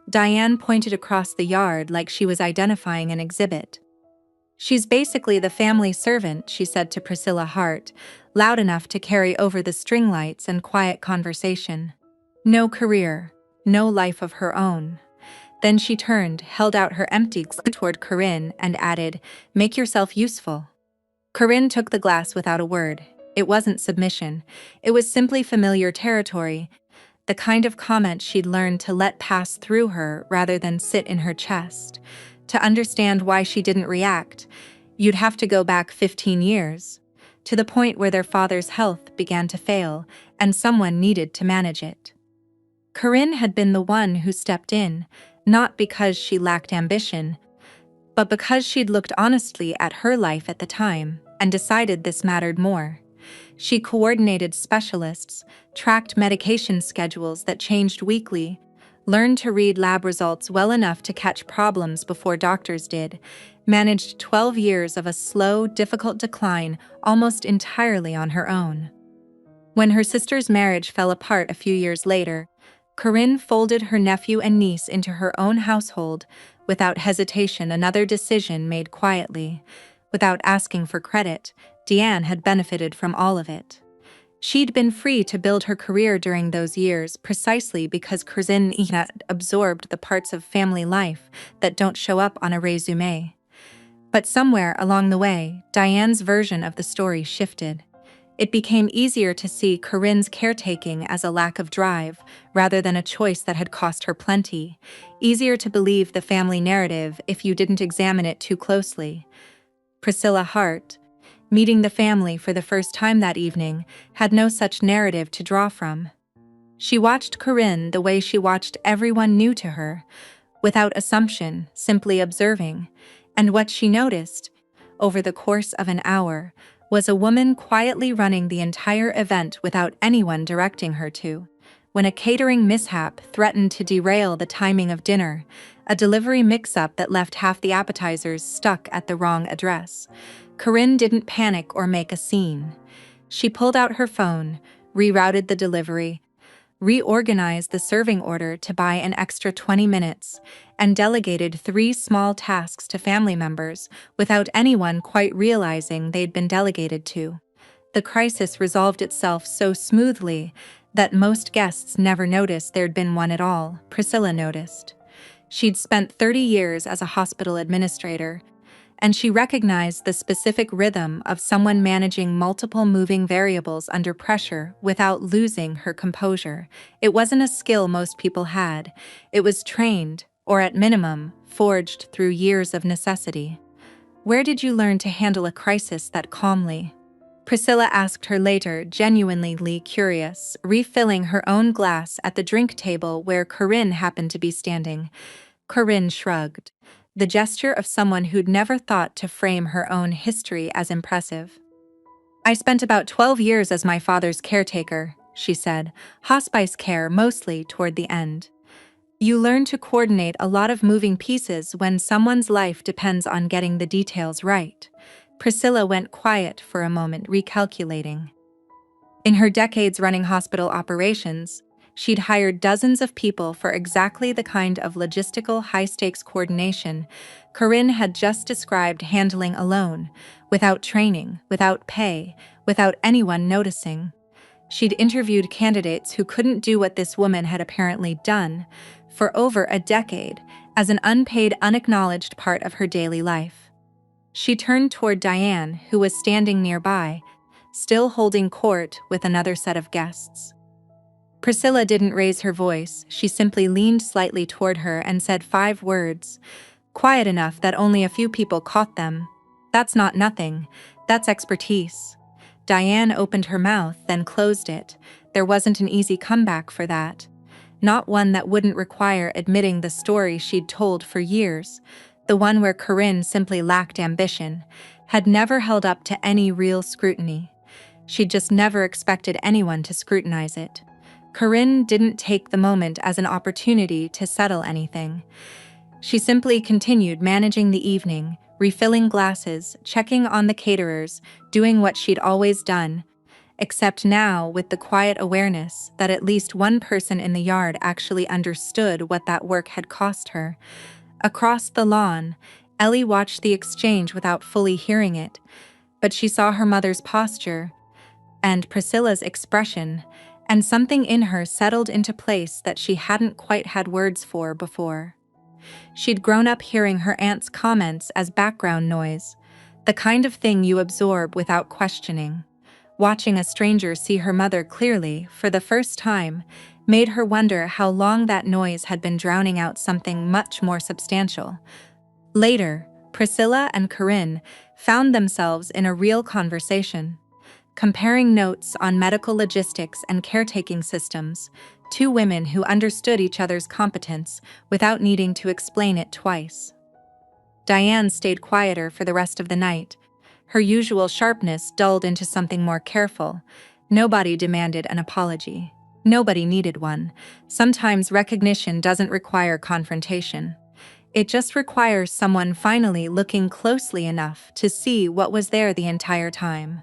Diane pointed across the yard like she was identifying an exhibit. "She's basically the family servant," she said to Priscilla Hart, loud enough to carry over the string lights and quiet conversation. "No career, no life of her own." Then she turned, held out her empty glass toward Corinne, and added, "Make yourself useful." Corinne took the glass without a word. It wasn't submission. It was simply familiar territory, the kind of comment she'd learned to let pass through her rather than sit in her chest. To understand why she didn't react, you'd have to go back 15 years, to the point where their father's health began to fail, and someone needed to manage it. Corinne had been the one who stepped in, not because she lacked ambition, but because she'd looked honestly at her life at the time and decided this mattered more. She coordinated specialists, tracked medication schedules that changed weekly, learned to read lab results well enough to catch problems before doctors did, managed 12 years of a slow, difficult decline almost entirely on her own. When her sister's marriage fell apart a few years later, Corinne folded her nephew and niece into her own household without hesitation, another decision made quietly. Without asking for credit, Diane had benefited from all of it. She'd been free to build her career during those years precisely because Corinne had absorbed the parts of family life that don't show up on a resume. But somewhere along the way, Diane's version of the story shifted. It became easier to see Corinne's caretaking as a lack of drive rather than a choice that had cost her plenty. Easier to believe the family narrative if you didn't examine it too closely. Priscilla Hart, meeting the family for the first time that evening, had no such narrative to draw from. She watched Corinne the way she watched everyone new to her, without assumption, simply observing, and what she noticed, over the course of an hour, was a woman quietly running the entire event without anyone directing her to. When a catering mishap threatened to derail the timing of dinner, a delivery mix-up that left half the appetizers stuck at the wrong address, Corinne didn't panic or make a scene. She pulled out her phone, rerouted the delivery, reorganized the serving order to buy an extra 20 minutes, and delegated 3 small tasks to family members without anyone quite realizing they'd been delegated to. The crisis resolved itself so smoothly that most guests never noticed there'd been one at all. Priscilla noticed. She'd spent 30 years as a hospital administrator, and she recognized the specific rhythm of someone managing multiple moving variables under pressure without losing her composure. It wasn't a skill most people had. It was trained, or at minimum, forged through years of necessity. "Where did you learn to handle a crisis that calmly?" Priscilla asked her later, genuinely curious, refilling her own glass at the drink table where Corinne happened to be standing. Corinne shrugged, the gesture of someone who'd never thought to frame her own history as impressive. "I spent about 12 years as my father's caretaker," she said, "hospice care mostly toward the end. You learn to coordinate a lot of moving pieces when someone's life depends on getting the details right." Priscilla went quiet for a moment, recalculating. In her decades running hospital operations, she'd hired dozens of people for exactly the kind of logistical high-stakes coordination Corinne had just described handling alone, without training, without pay, without anyone noticing. She'd interviewed candidates who couldn't do what this woman had apparently done for over a decade as an unpaid, unacknowledged part of her daily life. She turned toward Diane, who was standing nearby, still holding court with another set of guests. Priscilla didn't raise her voice. She simply leaned slightly toward her and said 5 words, quiet enough that only a few people caught them. "That's not nothing. That's expertise." Diane opened her mouth, then closed it. There wasn't an easy comeback for that. Not one that wouldn't require admitting the story she'd told for years, the one where Corinne simply lacked ambition, had never held up to any real scrutiny. She'd just never expected anyone to scrutinize it. Corinne didn't take the moment as an opportunity to settle anything. She simply continued managing the evening, refilling glasses, checking on the caterers, doing what she'd always done, except now with the quiet awareness that at least one person in the yard actually understood what that work had cost her. Across the lawn, Ellie watched the exchange without fully hearing it, but she saw her mother's posture and Priscilla's expression, and something in her settled into place that she hadn't quite had words for before. She'd grown up hearing her aunt's comments as background noise, the kind of thing you absorb without questioning. Watching a stranger see her mother clearly for the first time made her wonder how long that noise had been drowning out something much more substantial. Later, Priscilla and Corinne found themselves in a real conversation, comparing notes on medical logistics and caretaking systems, two women who understood each other's competence without needing to explain it twice. Diane stayed quieter for the rest of the night. Her usual sharpness dulled into something more careful. Nobody demanded an apology. Nobody needed one. Sometimes recognition doesn't require confrontation. It just requires someone finally looking closely enough to see what was there the entire time.